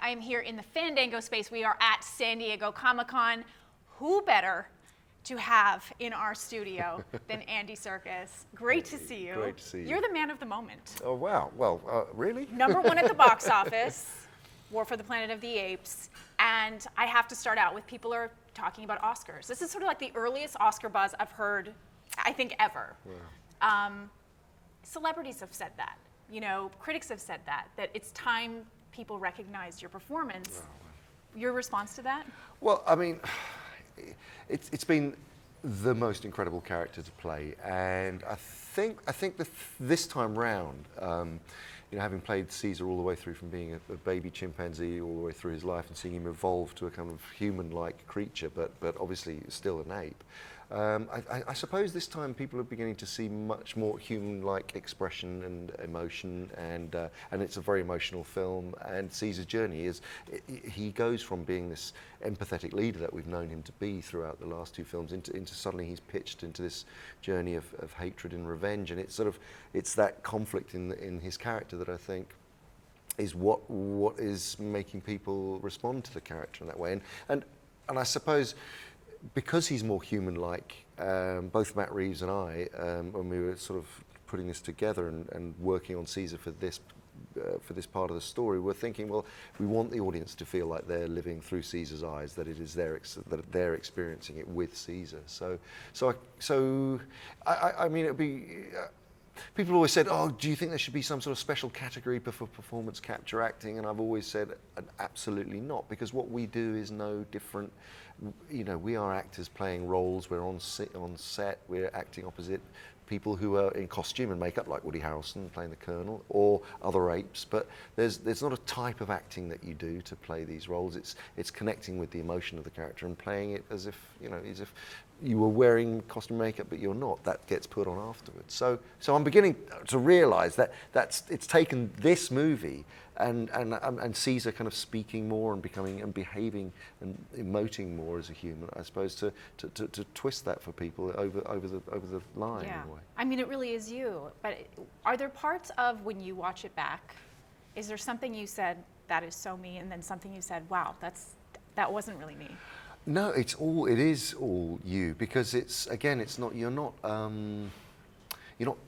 I am here in the Fandango space. We are at San Diego Comic-Con. Who better to have in our studio than Andy Serkis? Great to see you. Great to see you. You're the man of the moment. Oh, wow. Well, really? #1 at the box office, War for the Planet of the Apes. And I have to start out with people are talking about Oscars. This is sort of like the earliest Oscar buzz I've heard, I think, ever. Wow. Celebrities have said that. You know, critics have said that it's time people recognize your performance. Wow. Your response to that? Well, I mean, it's been the most incredible character to play, and I think this time round, you know, having played Caesar all the way through from being a baby chimpanzee all the way through his life and seeing him evolve to a kind of human-like creature, but obviously still an ape. I suppose this time people are beginning to see much more human-like expression and emotion, and it's a very emotional film. And Caesar's journey is, he goes from being this empathetic leader that we've known him to be throughout the last two films into suddenly he's pitched into this journey of hatred and revenge, and it's that conflict in his character that I think is what is making people respond to the character in that way, and I suppose, because he's more human-like, both Matt Reeves and I, when we were sort of putting this together and working on Caesar for this part of the story, we're thinking, well, we want the audience to feel like they're living through Caesar's eyes, that it is that they're experiencing it with Caesar. I mean, it'd be. People always said, oh, do you think there should be some sort of special category for performance capture acting? And I've always said, absolutely not, because what we do is no different. You know, we are actors playing roles. We're on set. We're acting opposite people who are in costume and makeup, like Woody Harrelson playing the Colonel, or other apes. But there's not a type of acting that you do to play these roles. It's connecting with the emotion of the character and playing it as if you were wearing costume makeup, but you're not. That gets put on afterwards. So I'm beginning to realise that it's taken this movie and Caesar kind of speaking more and becoming and behaving and emoting more as a human, I suppose, to twist that for people over the line. Yeah. In a way. I mean, it really is you. But are there parts of when you watch it back, is there something you said that is so me, and then something you said, wow, that wasn't really me? No, it is all you, because you're not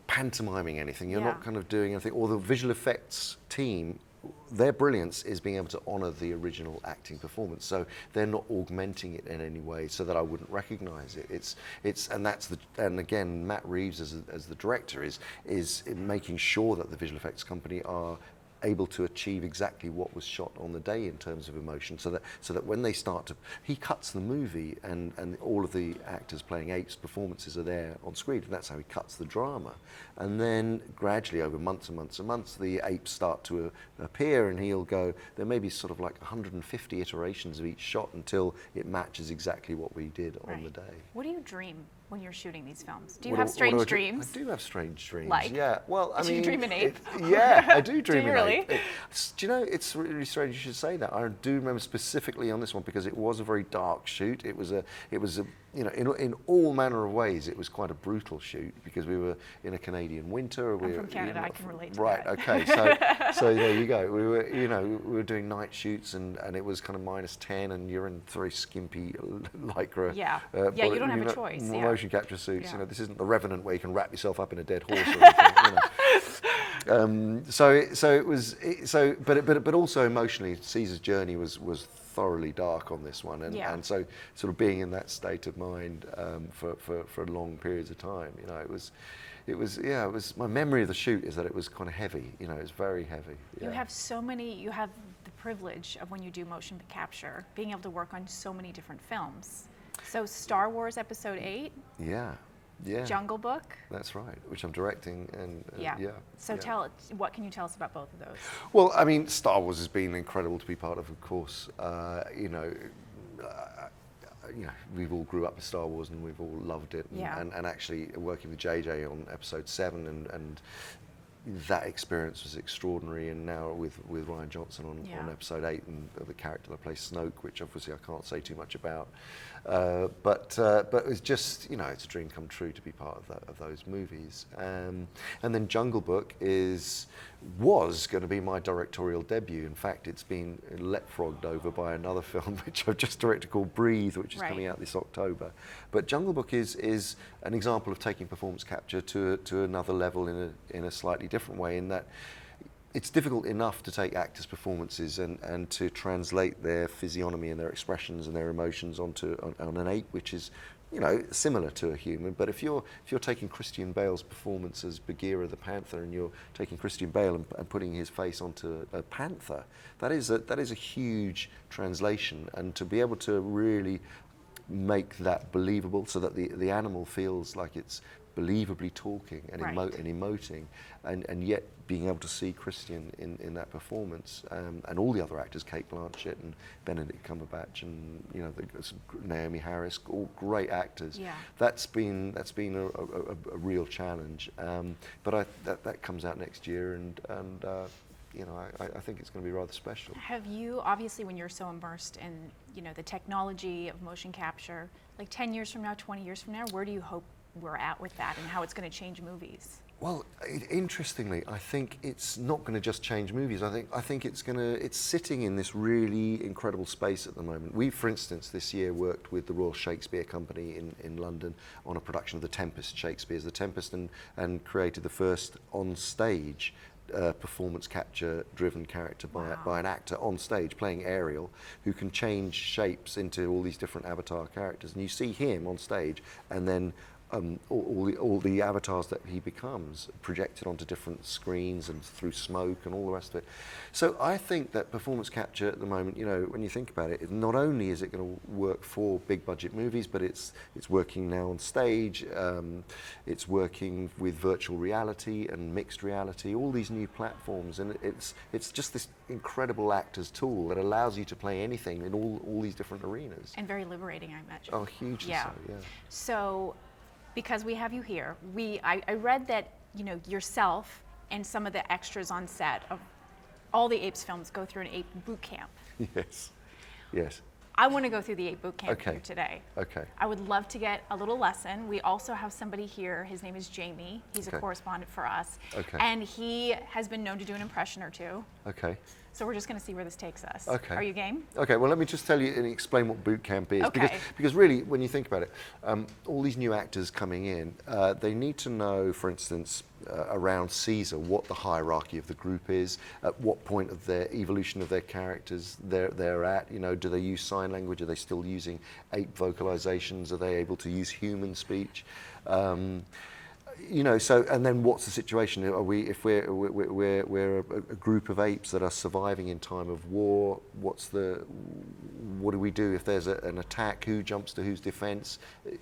pantomiming anything. You're not kind of doing anything. Or the visual effects team, their brilliance is being able to honour the original acting performance. So they're not augmenting it in any way so that I wouldn't recognise it. And again, Matt Reeves as the director is making sure that the visual effects company are able to achieve exactly what was shot on the day in terms of emotion, so that when they start to, he cuts the movie and all of the actors playing apes performances are there on screen, and that's how he cuts the drama. And then gradually over months and months and months, the apes start to appear, and he'll go, there may be sort of like 150 iterations of each shot until it matches exactly what we did on the day. What do you dream when you're shooting these films? Do you have strange dreams? I do have strange dreams. Like? Yeah. Well, I mean, you dream an ape? Yeah, I do dream do you an really? ape. Do you know, it's really strange you should say that. I do remember specifically on this one because it was a very dark shoot. It was a you know, in all manner of ways, it was quite a brutal shoot because we were in a Canadian winter. I'm from Canada, I can relate to right, that. Okay, so there you go. We were doing night shoots and it was kind of -10 and you're in very skimpy lycra. Yeah, you don't have a choice. Motion capture suits. Yeah. You know, this isn't the Revenant where you can wrap yourself up in a dead horse or anything. But also emotionally, Caesar's journey was thoroughly dark on this one, and so sort of being in that state of mind for long periods of time, you know, it was my memory of the shoot is that it was kind of heavy, you know, it was very heavy. Yeah. You have the privilege of, when you do motion capture, being able to work on so many different films. So Star Wars Episode 8. Yeah. Jungle Book. That's right, which I'm directing, and So what can you tell us about both of those? Well, I mean, Star Wars has been incredible to be part of course. We've all grew up with Star Wars and we've all loved it. And actually working with JJ on Episode 7 and that experience was extraordinary, and now with Ryan Johnson on Episode 8 and the character that plays Snoke, which obviously I can't say too much about, but it's just, you know, it's a dream come true to be part of those movies. And then Jungle Book is was going to be my directorial debut. In fact, it's been leapfrogged over by another film which I've just directed called Breathe, which is coming out this October. But Jungle Book is an example of taking performance capture to another level in a slightly different way, in that it's difficult enough to take actors' performances and to translate their physiognomy and their expressions and their emotions on an ape, which is, you know, similar to a human. But if you're taking Christian Bale's performance as Bagheera the panther, and you're taking Christian Bale and putting his face onto a panther, that is a huge translation. And to be able to really make that believable, so that the animal feels like it's believably talking and emoting, and yet being able to see Christian in that performance, and all the other actors, Kate Blanchett and Benedict Cumberbatch, and, you know, Naomi Harris, all great actors. Yeah. That's been a real challenge. But that comes out next year, and you know, I think it's going to be rather special. Have you, obviously, when you're so immersed in, you know, the technology of motion capture, like 10 years from now, 20 years from now, where do you hope we're at with that, and how it's going to change movies? Well, interestingly, I think it's not going to just change movies. I think it's sitting in this really incredible space at the moment. We, for instance, this year worked with the Royal Shakespeare Company in London on a production of The Tempest, Shakespeare's The Tempest, and created the first on-stage performance capture driven character by an actor on stage playing Ariel, who can change shapes into all these different avatar characters, and you see him on stage, and then all the avatars that he becomes projected onto different screens and through smoke and all the rest of it. So I think that performance capture at the moment, you know, when you think about it, not only is it going to work for big budget movies, but it's working now on stage. It's working with virtual reality and mixed reality, all these new platforms, and it's just this incredible actor's tool that allows you to play anything in all these different arenas. And very liberating, I imagine. Oh, hugely so, yeah. So, because we have you here, I read that, you know, yourself and some of the extras on set of all the Apes films go through an ape boot camp. Yes, yes. I want to go through the ape boot camp here today. Okay. I would love to get a little lesson. We also have somebody here. His name is Jamie. He's a correspondent for us. Okay. And he has been known to do an impression or two. Okay. So we're just going to see where this takes us. Okay. Are you game? Okay, well, let me just tell you and explain what boot camp is. Okay. Because really, when you think about it, all these new actors coming in, they need to know, for instance, around Caesar, what the hierarchy of the group is, at what point of their evolution of their characters they're at. You know, do they use sign language? Are they still using ape vocalizations? Are they able to use human speech? You know, so, and then what's the situation? Are we, if we're a group of apes that are surviving in time of war? What do we do if there's an attack? Who jumps to whose defense?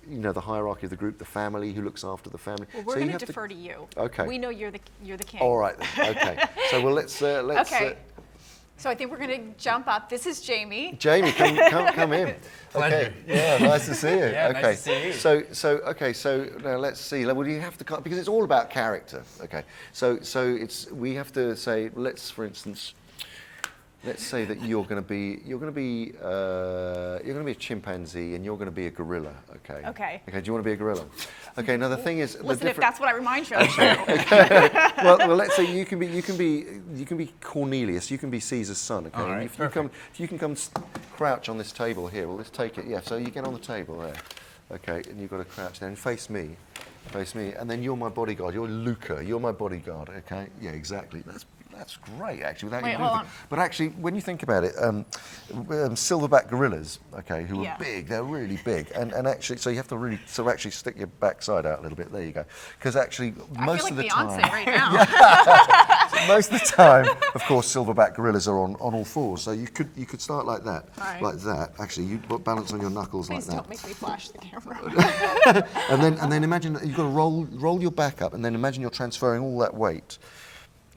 You know, the hierarchy of the group, the family, who looks after the family. Well, we're going to defer to you. Okay. We know you're the king. All right. Then. Okay. So well, let's. Okay. So I think we're going to jump up. This is Jamie. Jamie, come in. Pleasure. Okay. Yeah, nice to see you. Yeah, okay. nice to see you. So now let's see. Well, you have to because it's all about character. Okay. So we have to say, let's say that you're going to be a chimpanzee and you're going to be a gorilla. Okay. Okay. Okay. Do you want to be a gorilla? Okay. Now the thing is, listen, if that's what I remind you of. well, let's say you can be Cornelius. You can be Caesar's son. Okay. All right, if you can come crouch on this table here. Well, let's take it. Yeah. So you get on the table there. Okay. And you've got to crouch there and face me. Face me. And then you're my bodyguard. You're Luca. You're my bodyguard. Okay. Yeah. Exactly. That's great, actually. Wait, hold on. But actually, when you think about it, silverback gorillas, okay, who are big, they're really big, and actually, so you have to really, actually stick your backside out a little bit. There you go. Because actually, most of the time, right now. so most of the time, of course, silverback gorillas are on all fours. So you could start like that, like that. Actually, you balance on your knuckles Please like that. don't make me flash the camera. and then imagine you've got to roll your back up, and then imagine you're transferring all that weight.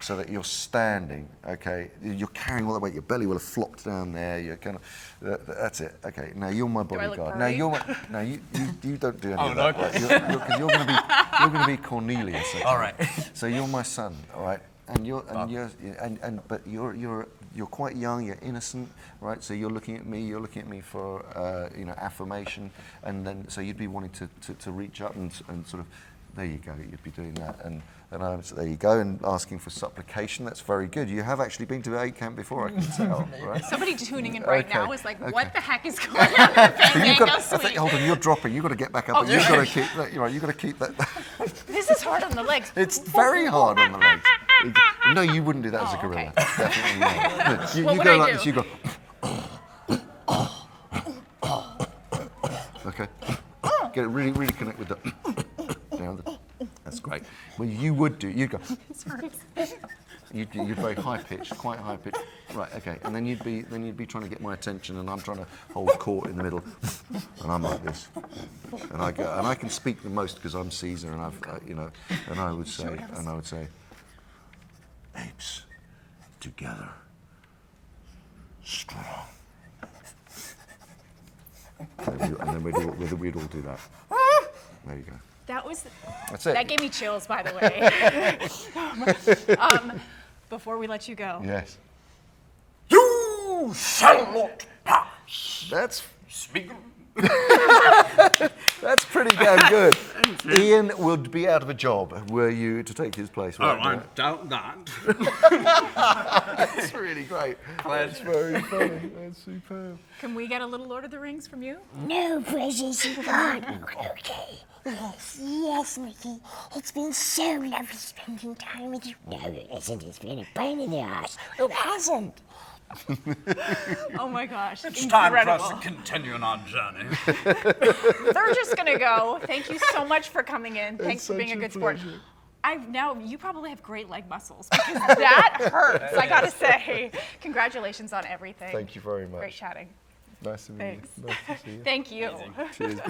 So that you're standing, okay? You're carrying all that weight. Your belly will have flopped down there. You're kind of, that's it. Okay. Now you're my bodyguard. Now you don't do any of that. Right? Because you're going to be Cornelius. Okay? All right. So you're my son, all right? But you're quite young. You're innocent, right? So you're looking at me. You're looking at me for affirmation, and then so you'd be wanting to reach up and sort of. There you go. You'd be doing that, and So there you go, and asking for supplication. That's very good. You have actually been to 8 camp before, I can tell, right? Somebody tuning in right Okay, now is like, okay. what the heck is going on in the Fandango suite? Hold on, you're dropping. You've got to get back up. Oh, and you've sorry. got to keep that. You've got to keep that. This is hard on the legs. It's very hard on the legs. No, you wouldn't do that as a Oh, gorilla. okay. Definitely not. You What would go I like do? this. You go. Okay. Get it really, really connect with the. That's great. Well, you would do. You'd go. You'd very high pitched, quite high pitched. Right. Okay. And then you'd be trying to get my attention, and I'm trying to hold court in the middle, and I'm like this, and I go, and I can speak the most because I'm Caesar, and and I would say, apes, together, strong. And then we'd all do that. There you go. That's it. That gave me chills, by the way. Before we let you go. Yes. You shall not pass. That's Speak. That's pretty damn good. Ian would be out of a job were you to take his place Oh, right I now. doubt that. That's really great. That's very funny. That's superb. Can we get a little Lord of the Rings from you? No presents you got. Okay. Yes, Mickey. It's been so lovely spending time with you. No, it isn't. It's been a pain in the ass. It hasn't. Oh my gosh. It's time for incredible. us to continue on our journey. They're just gonna go. Thank you so much for coming in. Thanks for being a such a good sport. pleasure. You probably have great leg muscles because that hurts, I gotta say. Congratulations on everything. Thank you very much. Great chatting. Nice to meet Thanks. you. Nice to see you. Thank you. Cheers.